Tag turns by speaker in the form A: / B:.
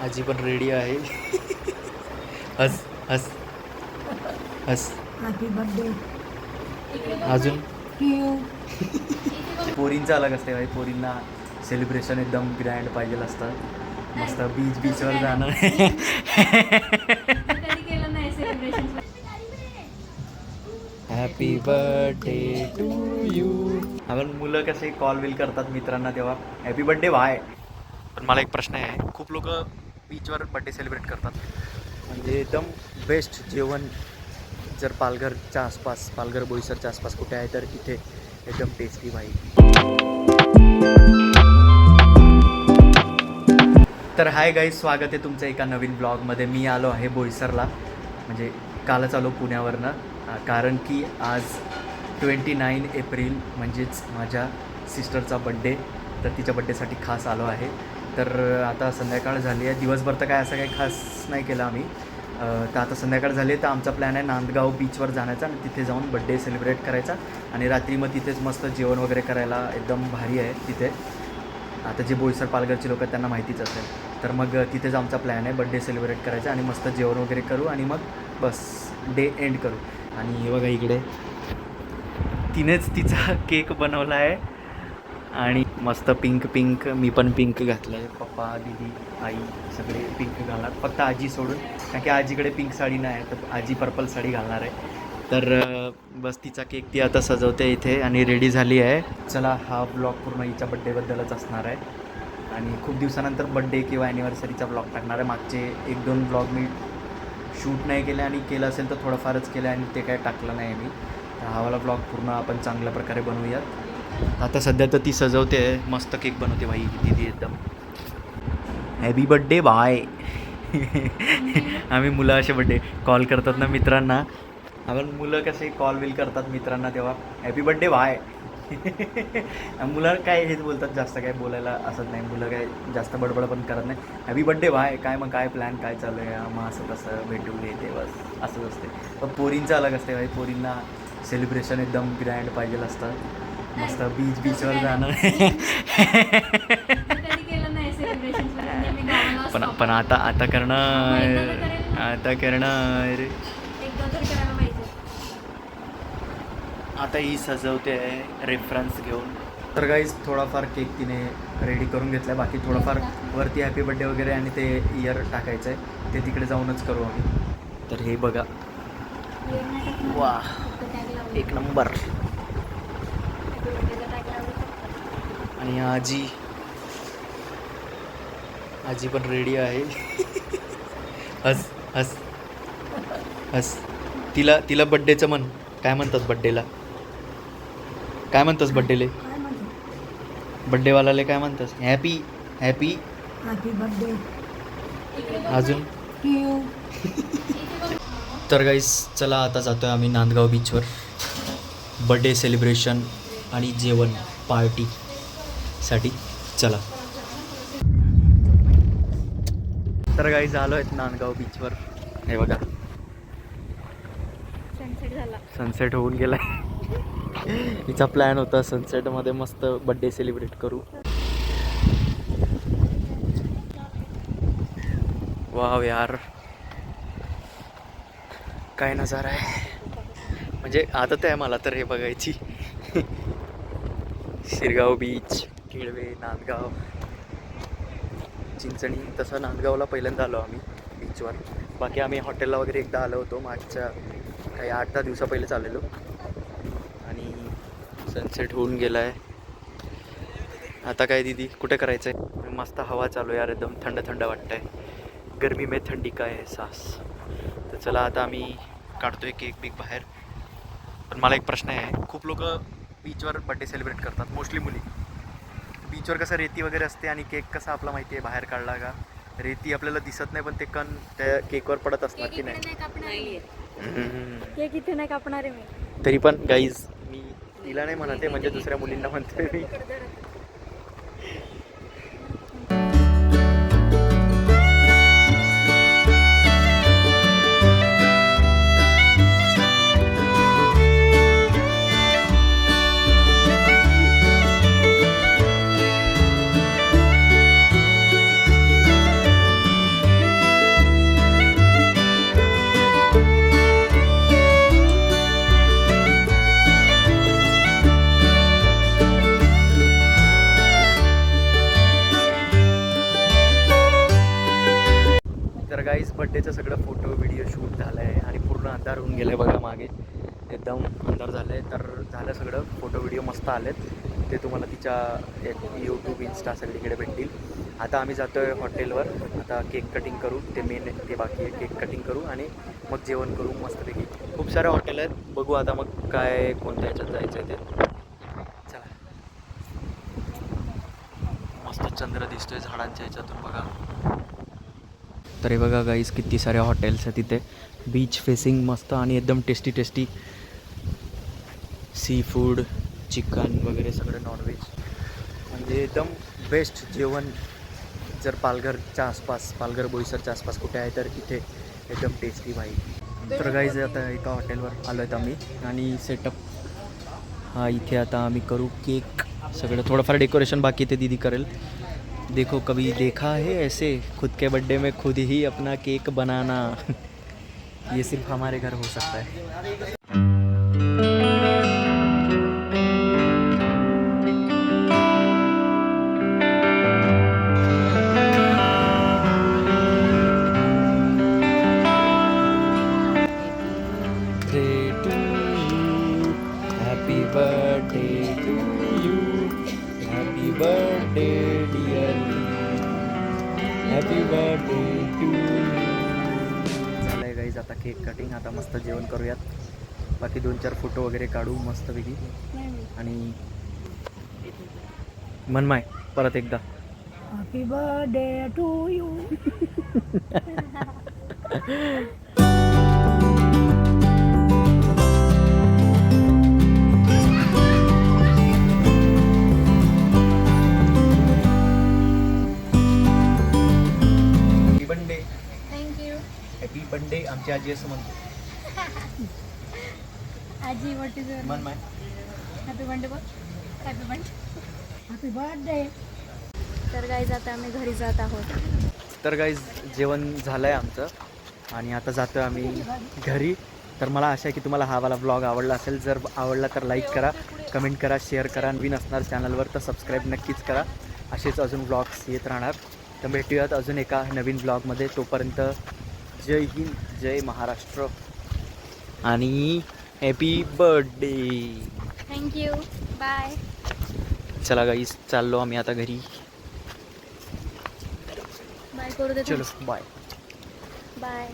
A: आजी पण रेडी आहे. हस हस हस.
B: हॅपी बर्थडे
A: अजून
B: यू.
A: पोरींचं अलग असते भाई. पोरींना सेलिब्रेशन एकदम ग्रँड पाहिजे असतं. मस्त बीचवर जाणं.
C: कधी केलं नाही celebration.
A: Happy birthday to you. आपण मुलं कसे कॉल बिल करतात मित्रांना तेव्हा हॅपी बर्थडे वाय. पण मला एक प्रश्न आहे, खूप लोक बीचवर बर्थडे सेलिब्रेट करतात. म्हणजे एकदम बेस्ट जेवण जर पालघरच्या आसपास, पालघर बोईसरच्या आसपास कुठे आहे तर इथे एकदम टेस्टी भाई. तर हाय गाईज, स्वागत आहे तुमचं एका नवीन ब्लॉगमध्ये. मी आलो आहे बोईसरला, म्हणजे कालच आलो पुण्यावरनं, कारण की आज 29 एप्रिल म्हणजेच माझ्या सिस्टरचा बड्डे. तर तिच्या बड्डेसाठी खास आलो आहे. तर आता संध्याकाळ झाली आहे. दिवसभर तर काय असं काही खास नाही केलं आम्ही. तर आता संध्याकाळ झाली आहे, तर आमचा प्लॅन आहे नांदगाव बीचवर जाण्याचा आणि तिथे जाऊन बड्डे सेलिब्रेट करायचा. आणि रात्री मग तिथेच मस्त जेवण वगैरे करायला एकदम भारी आहे तिथे. आता जे बोईसर पालघरचे लोक आहेत त्यांना माहितीच असेल. तर मग तिथेच आमचा प्लॅन आहे बड्डे सेलिब्रेट करायचा आणि मस्त जेवण वगैरे करू आणि मग बस डे एंड करू. आणि हे बघा इकडे तिनेच तिचा केक बनवला आहे आणि मस्त पिंक मी पण पिंक घातलं आहे. पप्पा, दीदी, आई सगळे पिंक घालणार, फक्त आजी सोडून, कारण की आजीकडे पिंक साडी नाही आहे तर आजी पर्पल साडी घालणार आहे. तर बस तिचा केक ती आता सजवते इथे आणि रेडी झाली आहे. चला, हा ब्लॉग पूर्ण हिच्या बड्डेबद्दलच असणार आहे आणि खूप दिवसानंतर बड्डे किंवा ॲनिव्हर्सरीचा ब्लॉग टाकणार आहे. मागचे 1-2 ब्लॉग मी शूट नाही केले आणि केलं असेल तर थोडंफारच केलं आणि ते काय टाकलं नाही मी. तर हा वाला ब्लॉग पूर्ण आपण चांगल्या प्रकारे बनवूयात. आता सध्या तर ती सजवते, मस्त केक बनवते भाई दीदी एकदम. Happy birthday bye. आम्ही मुलं असे बड्डे कॉल करतात ना मित्रांना, आपण मुलं कसे कॉल बिल करतात मित्रांना तेव्हा हॅपी बड्डे बाय. मुलं काय हेच बोलतात, जास्त काय बोलायला असत नाही. मुलं काय जास्त बडबड पण करत नाही. हॅपी बड्डे बाय, काय मग काय प्लॅन काय चालू आहे, मग असं तसं भेटून येते बस असंच असते. पण पोरींचं अलग असते भाई. पोरींना सेलिब्रेशन एकदम ग्रँड पाहिजे असतं. मस्त बीचवर जाणं.
C: कधी केलं नाही सेलिब्रेशन.
A: पण आता करणार, आता करणार.
C: एकदा तर करायला पाहिजे.
A: आता ही सजवते आहे रेफरन्स घेऊन. तर गाईज थोडाफार केक तिने रेडी करून घेतला आहे. बाकी थोडंफार वरती हॅपी बड्डे वगैरे आणि ते इयर टाकायचं आहे, ते तिकडे जाऊनच करू आम्ही. तर हे बघा, वा एक नंबर. आणि आजी पण रेडी आहे. हस हस हस. तिला बड्डेचं म्हण. काय म्हणतात बड्डेला, काय म्हणतोस बड्डेले,
B: काय म्हणतो?
A: बड्डेवालाले काय म्हणतोस? हॅपी हॅपी
B: हॅपी बर्थडे
A: अजून
B: यू.
A: तर गाईस चला, आता जातो आहे आम्ही नांदगाव बीचवर बड्डे सेलिब्रेशन आणि जेवण पार्टीसाठी. चला. तर गाईस आलो आहेत नांदगाव बीचवर. हे बघा
C: सनसेट झाला,
A: सनसेट होऊन गेला. हिचा प्लॅन होता सनसेटमध्ये मस्त बड्डे सेलिब्रेट करू. वाव यार, काय नजारा आहे. म्हणजे आदत आहे मला तर हे बघायची. शिरगाव बीच, केळवे, नांदगाव, चिंचणी. तसं नांदगावला पहिल्यांदा आलो आम्ही बीचवर. बाकी आम्ही हॉटेलला वगैरे एकदा आलो होतो मागच्या काही 8-10 दिवसा पहिलेच आलेलो. आणि सनसेट होऊन गेला आहे. आता काय दीदी कुठे करायचं आहे? मस्त हवा चालू यार, एकदम थंड थंड वाटतं आहे. गरमी में थंडी का एहसास. तर चला, आता आम्ही काढतोय केक बिक बाहेर. पण मला एक प्रश्न आहे, खूप लोक बीचवर बड्डे सेलिब्रेट करतात, मोस्टली मुली. बीचवर कसं रेती वगैरे असते आणि केक कसा आपला माहिती आहे बाहेर काढला का रेती आपल्याला दिसत नाही, पण ते कण त्या केकवर पडत असणार की नाही.
C: केक इथे नाही कापणार आहे मी.
A: तरी पण गाईज मी तिला नाही म्हणते, म्हणजे दुसऱ्या मुलींना म्हणते मी. गाईज बड्डेचं सगळं फोटो व्हिडिओ शूट झालं आहे आणि पूर्ण अंधार होऊन गेलं आहे बघा मागे एकदम अंधार झालं आहे. तर झालं सगळं, फोटो व्हिडिओ मस्त आलेत, ते तुम्हाला तिच्या यूट्यूब इंस्टा सगळीकडे भेटतील. आता आम्ही जातो आहे हॉटेलवर, आता केक कटिंग करू, ते मेन ते बाकी आहे, केक कटिंग करू आणि मग जेवण करू मस्तपैकी. खूप सारे हॉटेल आहेत, बघू आता मग काय कोणत्या ह्याच्यात जायचं आहे ते. चला, मस्त चंद्र दिसतोय झाडांच्या ह्याच्यातून बघा. तर हे बघा गाईज किती सारे हॉटेल्स आहेत तिथे, बीच फेसिंग मस्त आणि एकदम tasty tasty seafood, chicken वगैरे सगळं नॉनव्हेज, म्हणजे एकदम बेस्ट जेवण. जर पालघरच्या आसपास, पालघर बोईसरच्या आसपास कुठे आहे तर इथे एकदम टेस्टी भाई. तर गाईज आता एका हॉटेलवर आलो आहेत आम्ही आणि सेटअप हा इथे आता आम्ही करू केक सगळं, थोडंफार डेकोरेशन बाकी ते दीदी करेल. देखो कभी देखा है ऐसे खुद के बर्थडे में खुद ही अपना केक बनाना ये सिर्फ हमारे घर हो सकता है. Happy birthday to you, happy birthday dearly, happy birthday to you. झालं आहे गाईज आता केक कटिंग, आता मस्त जेवण करूयात, बाकी 2-4 फोटो वगैरे काढू मस्तपैकी. आणि मनमाय परत एकदा
B: happy birthday to you.
A: Happy birthday,
C: thank you
A: happy birthday. आमची आजी असं म्हणते.
C: आजी what is your
A: Manmay
C: happy birthday बोल. Happy birthday.
B: Happy birthday.
C: तर गाईज आता आम्ही घरी जात आहोत.
A: तर गाईज जेवण झालं आहे आमचं आणि आता जातो आहे आम्ही घरी. तर मला आशा आहे की तुम्हाला हा वाला ब्लॉग आवडला असेल. जर आवडला तर लाईक करा, कमेंट करा, शेअर करा. नवीन असणार चॅनलवर तर सबस्क्राईब नक्कीच करा. असेच अजून ब्लॉग्स येत राहणार. तर भेटूयात अजून एका नवीन ब्लॉगमध्ये. तोपर्यंत जय हिंद, जय महाराष्ट्र आणि हॅपी बर्थडे.
C: Thank you, bye.
A: चला गाईज चाललो आम्ही आता घरी.
C: बाय करू दे.
A: चलो बाय.
C: बाय.